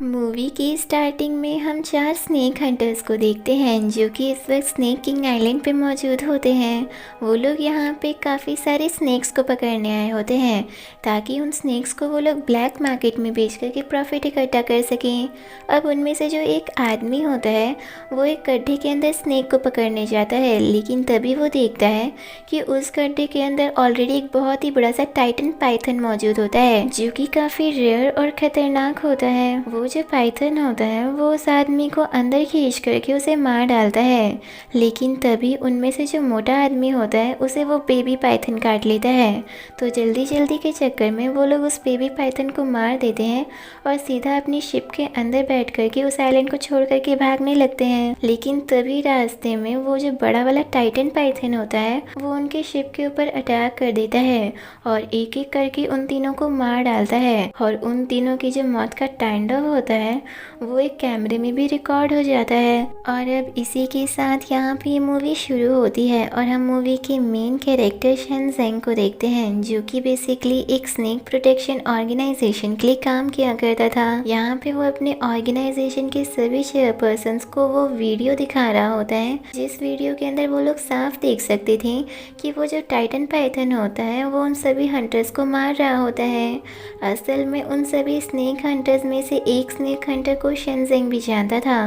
Movie की starting में हम 4 स्नेक हंटर्स को देखते हैं जो कि इस वक्त स्नेक किंग आइलैंड पे मौजूद होते हैं। वो लोग यहाँ पे काफ़ी सारे स्नेक्स को पकड़ने आए होते हैं ताकि उन स्नेक्स को वो लोग ब्लैक मार्केट में बेच करके प्रॉफिट इकट्ठा कर सकें। अब उनमें से जो एक आदमी होता है वो एक गड्ढे के अंदर स्नेक को पकड़ने जाता है, लेकिन तभी वो देखता है कि उस गड्ढे के अंदर ऑलरेडी एक बहुत ही बड़ा सा टाइटन पाइथन मौजूद होता है जो कि काफ़ी रेयर और ख़तरनाक होता है। वो जो पाइथन होता है वो उस आदमी को अंदर खींच करके उसे मार डालता है, लेकिन तभी उनमें से जो मोटा आदमी होता है उसे वो बेबी पाइथन काट लेता है। तो जल्दी जल्दी के चक्कर में वो लोग उस बेबी पाइथन को मार देते हैं और सीधा अपनी शिप के अंदर बैठ करके उस आइलैंड को छोड़ करके भागने लगते हैं। लेकिन तभी रास्ते में वो जो बड़ा वाला टाइटन पाइथन होता है वो उनके शिप के ऊपर अटैक कर देता है और एक एक करके उन तीनों को मार डालता है। और उन तीनों की जो मौत का तांडव होता है वो एक कैमरे में भी रिकॉर्ड हो जाता है। और अब इसी के साथ यहाँ पे ये मूवी शुरू होती है और हम मूवी के मेन कैरेक्टर शेनज़ेंग को देखते हैं जो कि बेसिकली एक स्नेक प्रोटेक्शन ऑर्गेनाइजेशन के लिए काम किया करता था। यहाँ पे वो अपने ऑर्गेनाइजेशन के सभी चेयरपर्सन्स को वो वीडियो दिखा रहा होता है, जिस वीडियो के अंदर वो लोग साफ देख सकते थे कि वो जो टाइटन पाइथन होता है वो उन सभी हंटर्स को मार रहा होता है। असल में उन सभी स्नेक हंटर्स में से एक स्नेक हंटर को शेनज़ेंग भी जानता था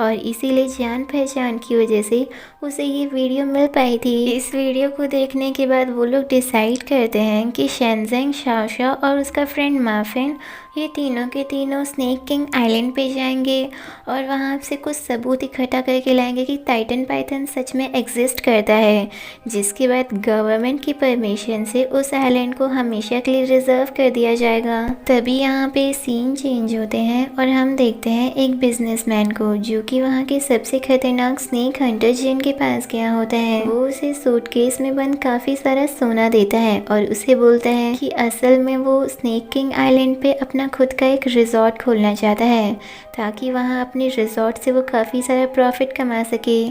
और इसीलिए जान पहचान की वजह से उसे ये वीडियो मिल पाई थी। इस वीडियो को देखने के बाद वो लोग डिसाइड करते हैं कि शेनज़ेंग, शाओशाओ और उसका फ्रेंड माफिन ये तीनों के तीनों स्नेक किंग आइलैंड पे जाएंगे और वहाँ से कुछ सबूत इकट्ठा करके लाएंगे कि टाइटन पाइथन सच में एग्जिस्ट करता है, जिसके बाद गवर्नमेंट की परमिशन से उस आइलैंड को हमेशा के लिए रिजर्व कर दिया जाएगा। तभी यहाँ पे सीन चेंज होते हैं और हम देखते हैं एक बिजनेसमैन को जो कि वहाँ के सबसे खतरनाक स्नेक हंटर जिनके पास गया होता है। वो उसे सूटकेस में बंद काफ़ी सारा सोना देता है और उसे बोलता है कि असल में वो स्नेक किंग आइलैंड पे अपना खुद का एक रिजॉर्ट खोलना चाहता है ताकि वहाँ अपने रिजॉर्ट से वो काफ़ी सारा प्रॉफिट कमा सके।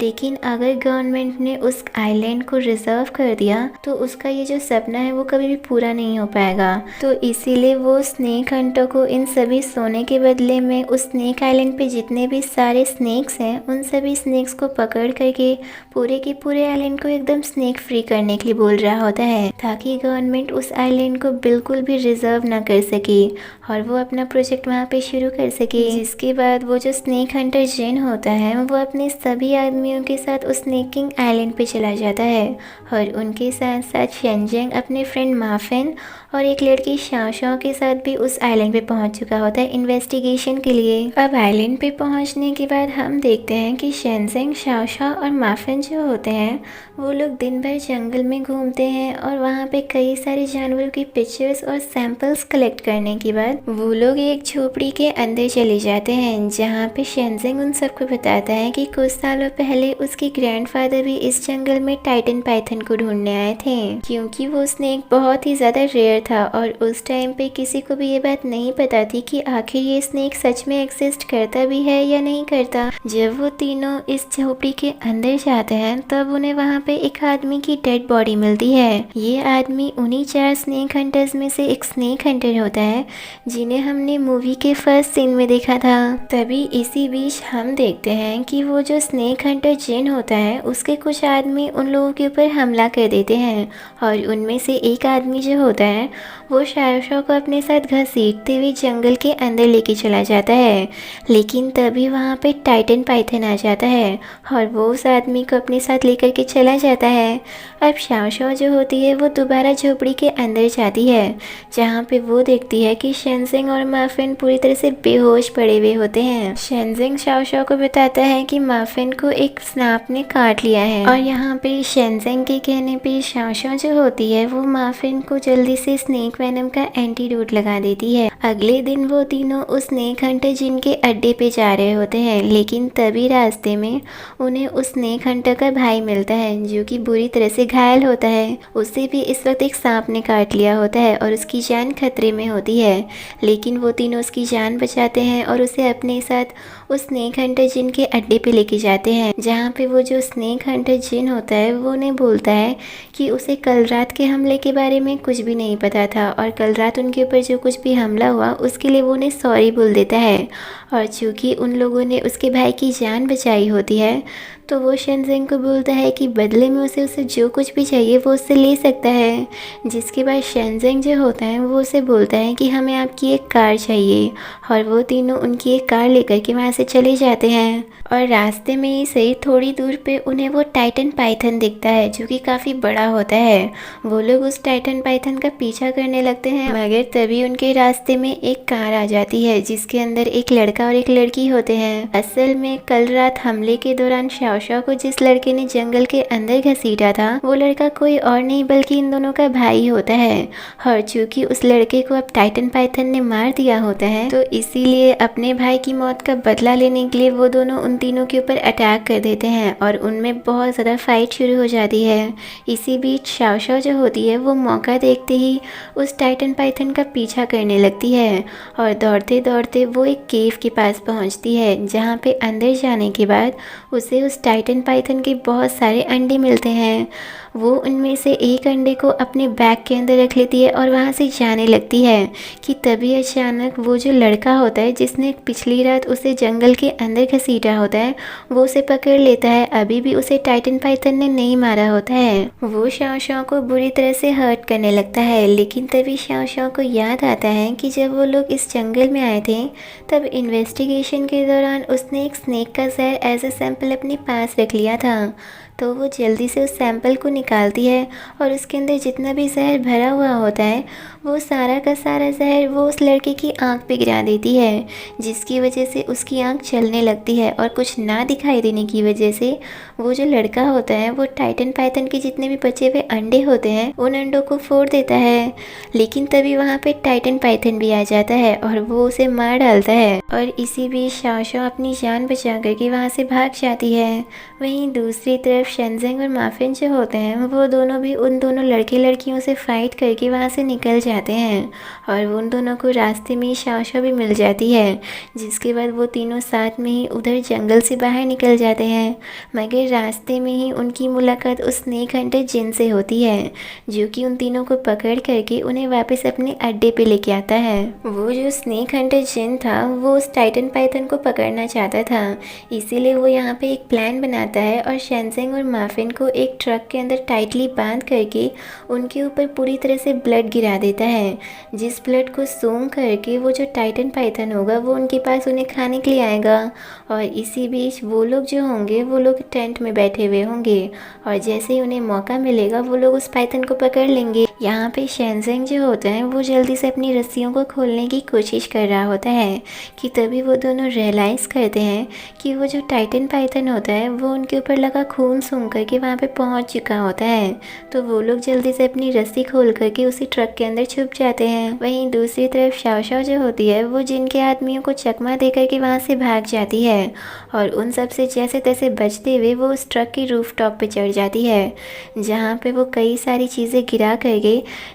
लेकिन अगर गवर्नमेंट ने उस आइलैंड को रिजर्व कर दिया तो उसका ये जो सपना है वो कभी भी पूरा नहीं हो पाएगा। तो इसीलिए वो स्नेक हंटर को इन सभी सोने के बदले में उस स्नेक आइलैंड पे जितने भी सारे स्नेक्स हैं उन सभी स्नेक्स को पकड़ करके पूरे के पूरे आइलैंड को एकदम स्नेक फ्री करने के लिए बोल रहा होता है ताकि गवर्नमेंट उस आइलैंड को बिल्कुल भी रिजर्व ना कर सके और वो अपना प्रोजेक्ट वहाँ पे शुरू कर सके। जिसके बाद वो जो स्नेक हंटर जिन होता है वो अपने सभी आदमियों के साथ उस स्नेक किंग आइलैंड पे चला जाता है और उनके साथ साथ शेनज़ेंग अपने फ्रेंड माफिन और एक लड़की शाओशाओ के साथ भी उस आइलैंड पे पहुंच चुका होता है इन्वेस्टिगेशन के लिए। अब आइलैंड पे पहुंचने के बाद हम देखते हैं कि शेनज़ेंग, शाओशाओ और माफिन जो होते हैं वो लोग दिन भर जंगल में घूमते हैं और वहाँ पे कई सारे जानवरों की पिक्चर्स और सैंपल्स कलेक्ट करने के बाद वो लोग एक झोपड़ी के अंदर चले जाते हैं जहाँ पे शेनज़ेंग उन सबको बताता है कि कुछ सालों पहले उसके ग्रैंडफादर भी इस जंगल में टाइटन पाइथन को ढूंढने आए थे क्योंकि वो स्नेक बहुत ही ज़्यादा रेयर था और उस टाइम पे किसी को भी ये बात नहीं पता थी कि आखिर ये स्नेक सच में एग्जिस्ट करता भी है या नहीं करता। जब वो तीनों इस झोपड़ी के अंदर जाते हैं तब उन्हें वहाँ पे एक आदमी की डेड बॉडी मिलती है। ये आदमी उन्हीं 4 स्नेक हंटर्स में से एक स्नेक हंटर होता है जिन्हें हमने मूवी के फर्स्ट सीन में देखा था। तभी इसी बीच हम देखते हैं कि वो जो स्नेक हंटर जिन होता है उसके कुछ आदमी उन लोगों के ऊपर हमला कर देते हैं और उनमें से एक आदमी जो होता है वो शाओशाओ को अपने साथ घसीटते हुए जंगल के अंदर लेके चला जाता है। लेकिन तभी वहाँ पे टाइटन पाइथन आ जाता है और वो उस आदमी को अपने साथ लेकर के चला जाता है। अब शाओशाओ जो होती है वो दोबारा झोपड़ी के अंदर जाती है जहाँ पे वो देखती है कि शेनज़ेंग और माफिन पूरी तरह से बेहोश पड़े हुए होते हैं। शेनज़ेंग शाओशाओ को बताता है कि माफिन को एक सांप ने काट लिया है और यहाँ पे शेनज़ेंग के कहने पे शाओशाओ जो होती है वो माफिन को जल्दी से स्नेक वेनम का एंटीडोट लगा देती है। अगले दिन वो तीनों उस स्नेक हंटर जिनके अड्डे पे जा रहे होते हैं, लेकिन तभी रास्ते में उन्हें उस स्नेक हंटर का भाई मिलता है जो कि बुरी तरह से घायल होता है। उसे भी इस वक्त एक सांप ने काट लिया होता है और उसकी जान खतरे में होती है। है, लेकिन वो तीनों उसकी जान बचाते हैं और उसे अपने साथ उस स्नेक हंटर जिन के अड्डे पे लेके जाते हैं, जहाँ पे वो जो स्नेक हंटर जिन होता है वो उन्हें बोलता है कि उसे कल रात के हमले के बारे में कुछ भी नहीं पता था और कल रात उनके ऊपर जो कुछ भी हमला हुआ उसके लिए वो उन्हें सॉरी बोल देता है। और चूँकि उन लोगों ने उसके भाई की जान बचाई होती है, तो वो शेनज़ेंग को बोलता है कि बदले में उसे जो कुछ भी चाहिए वो उससे ले सकता है। जिसके बाद शेनज़ेंग जो होता है वो उसे बोलता है कि हमें आपकी एक कार चाहिए, और वो तीनों उनकी एक कार लेकर के वहाँ से चले जाते हैं। और रास्ते में ही सही थोड़ी दूर पे उन्हें वो टाइटन पाइथन दिखता है जो कि काफ़ी बड़ा होता है। वो लोग उस टाइटन पाइथन का पीछा करने लगते हैं, मगर तभी उनके रास्ते में एक कार आ जाती है जिसके अंदर एक लड़का और एक लड़की होते हैं। असल में कल रात हमले के दौरान शाओशाओ को जिस लड़के ने जंगल के अंदर घसीटा था वो लड़का कोई और नहीं बल्कि इन दोनों का भाई होता है। और चूँकि उस लड़के को अब टाइटन पाइथन ने मार दिया होता है, तो इसीलिए अपने भाई की मौत का बदला लेने के लिए वो दोनों उन तीनों के ऊपर अटैक कर देते हैं और उनमें बहुत ज़्यादा फाइट शुरू हो जाती है। इसी बीच शाओशाओ जो होती है वो मौका देखते ही उस टाइटन पाइथन का पीछा करने लगती है और दौड़ते दौड़ते वो एक केव के पास पहुंचती है, जहां पे अंदर जाने के बाद उसे उस टाइटन पाइथन के बहुत सारे अंडे मिलते हैं। वो उनमें से एक अंडे को अपने बैग के अंदर रख लेती है और वहाँ से जाने लगती है कि तभी अचानक वो जो लड़का होता है जिसने पिछली रात उसे जंगल के अंदर घसीटा होता है वो उसे पकड़ लेता है। अभी भी उसे टाइटन पाइथन ने नहीं मारा होता है। वो शाओशाओ को बुरी तरह से हर्ट करने लगता है, लेकिन तभी शाओशाओ को याद आता है कि जब वो लोग इस जंगल में आए थे तब इन्वेस्टिगेशन के दौरान उसने एक स्नेक का जहर एज ए सैंपल अपने पास रख लिया था। तो वो जल्दी से उस सैंपल को निकालती है और उसके अंदर जितना भी जहर भरा हुआ होता है वो सारा का सारा जहर वो उस लड़के की आंख पे गिरा देती है, जिसकी वजह से उसकी आंख चलने लगती है और कुछ ना दिखाई देने की वजह से वो जो लड़का होता है वो टाइटन पाइथन के जितने भी बचे हुए अंडे होते हैं उन अंडों को फोड़ देता है। लेकिन तभी वहाँ पे टाइटन पाइथन भी आ जाता है और वो उसे मार डालता है और इसी बीच शाओशाओ अपनी जान बचा करके वहाँ से भाग जाती है। वहीं दूसरी तरफ शेनज़ेंग और माफिन जो होते हैं वो दोनों भी उन दोनों लड़के लड़कियों से फाइट करके वहाँ से निकल जाते हैं और उन दोनों को रास्ते में ही शाओशाओ भी मिल जाती है, जिसके बाद वो तीनों साथ में ही उधर जंगल से बाहर निकल जाते हैं। मगर रास्ते में ही उनकी मुलाकात उस स्नेक हंटर जिन से होती है, जो कि उन तीनों को पकड़ करके उन्हें वापस अपने अड्डे पे लेके आता है। वो जो स्नेक हंटर जिन था वो उस टाइटन पाइथन को पकड़ना चाहता था, इसीलिए वो यहाँ पे एक प्लान बनाता है और शेनज़ेंग और माफिन को एक ट्रक के अंदर टाइटली बांध करके उनके ऊपर पूरी तरह से ब्लड गिरा देता है, जिस ब्लड को सूंघ करके वो जो टाइटन पाइथन होगा वो उनके पास उन्हें खाने के लिए आएगा। और इसी बीच वो लोग जो होंगे वो लोग टेंट में बैठे हुए होंगे और जैसे ही उन्हें मौका मिलेगा वो लोग उस पाइथन को पकड़ लेंगे। यहाँ पे शेनज़ेंग जो होता है वो जल्दी से अपनी रस्सियों को खोलने की कोशिश कर रहा होता है कि तभी वो दोनों रियलाइज़ करते हैं कि वो जो टाइटन पाइथन होता है वो उनके ऊपर लगा खून सूंघ करके वहाँ पे पहुँच चुका होता है। तो वो लोग जल्दी से अपनी रस्सी खोल करके उसी ट्रक के अंदर छुप जाते हैं। वहीं दूसरी तरफ शाओशाओ जो होती है वो जिनके आदमियों को चकमा दे करके वहाँ से भाग जाती है और उन सब से जैसे तैसे बचते हुए वो उस ट्रक की रूफ टॉप पे चढ़ जाती है, जहाँ पे वो कई सारी चीज़ें गिरा करके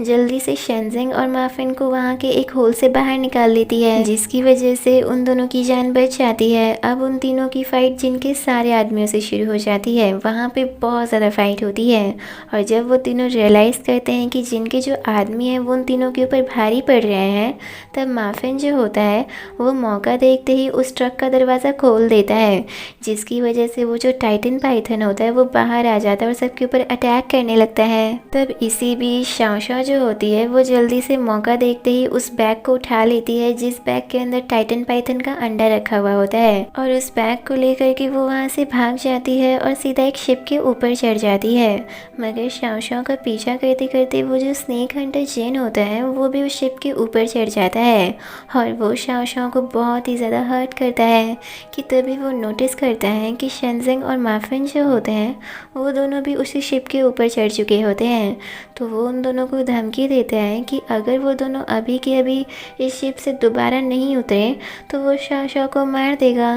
जल्दी से शेनज़ेंग और माफिन को वहाँ के एक होल से बाहर निकाल लेती है, जिसकी वजह से उन दोनों की जान बच जाती है। अब उन तीनों की फाइट जिनके सारे आदमियों से शुरू हो जाती है। वहाँ पे बहुत ज़्यादा फाइट होती है और जब वो तीनों रियलाइज़ करते हैं कि जिनके जो आदमी हैं वो उन तीनों के ऊपर भारी पड़ रहे हैं, तब माफिन जो होता है वो मौका देखते ही उस ट्रक का दरवाज़ा खोल देता है, जिसकी वजह से वो जो टाइटन पाइथन होता है वो बाहर आ जाता है और सबके ऊपर अटैक करने लगता है। तब इसी बीच शाओशाओ जो होती है वो जल्दी से मौका देखते ही उस बैग को उठा लेती है जिस बैग के अंदर टाइटन पाइथन का अंडा रखा हुआ होता है और उस बैग को लेकर के वो वहाँ से भाग जाती है और सीधा एक शिप के ऊपर चढ़ जाती है। मगर शाओशाओ का पीछा करते करते वो जो स्नेक हंटर जिन होता है वो भी उस शिप के ऊपर चढ़ जाता है और वो शाओशाओ को बहुत ही ज़्यादा हर्ट करता है कि तभी वो नोटिस करता है कि शेनज़ेंग और माफिन जो होते हैं वो दोनों भी उसी शिप के ऊपर चढ़ चुके होते हैं। तो वो उन दोनों को धमकी देता है कि अगर वो दोनों अभी के अभी इस शिप से दोबारा नहीं उतरे तो वो शाओशाओ को मार देगा।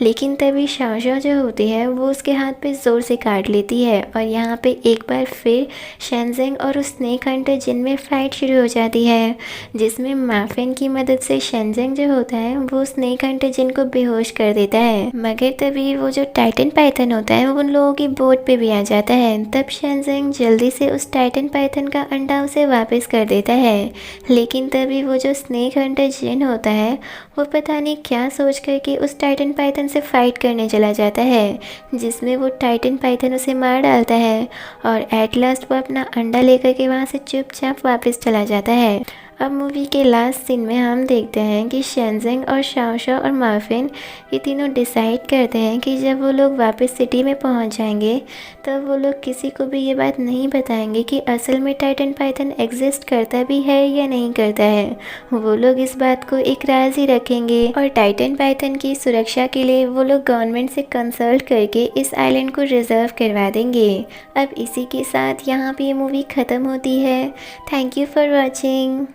लेकिन तभी शाओशाओ जो होती है वो उसके हाथ पे ज़ोर से काट लेती है और यहाँ पे एक बार फिर शेनज़ेंग और उस स्नेक हंटर जिन में फाइट शुरू शुरू हो जाती है, जिसमें माफिन की मदद से शेनज़ेंग जो होता है वो स्नेक हंटर जिन को बेहोश कर देता है। मगर तभी वो जो टाइटन पाइथन होता है वो उन लोगों की बोट पे भी आ जाता है। तब शेनज़ेंग जल्दी से उस टाइटन पाइथन का अंडा उसे वापस कर देता है, लेकिन तभी वो जो स्नेक हंटर जिन होता है वो पता नहीं क्या सोच कर के उस टाइटन पाइथन से फाइट करने चला जाता है, जिसमें वो टाइटन पाइथन उसे मार डालता है और एट लास्ट वो अपना अंडा लेकर के वहाँ से चुपचाप वापस चला जाता है। अब मूवी के लास्ट सीन में हम देखते हैं कि शेनज़ेंग और शाओशाओ और माफिन ये तीनों डिसाइड करते हैं कि जब वो लोग वापस सिटी में पहुंच जाएंगे तब वो लोग किसी को भी ये बात नहीं बताएंगे कि असल में टाइटन पाइथन एग्जिस्ट करता भी है या नहीं करता है। वो लोग इस बात को एक राज ही रखेंगे और टाइटन पाइथन की सुरक्षा के लिए वो लोग गवर्नमेंट से कंसल्ट करके इस आइलैंड को रिजर्व करवा देंगे। अब इसी के साथ यहाँ पे ये मूवी ख़त्म होती है। Thank you for watching.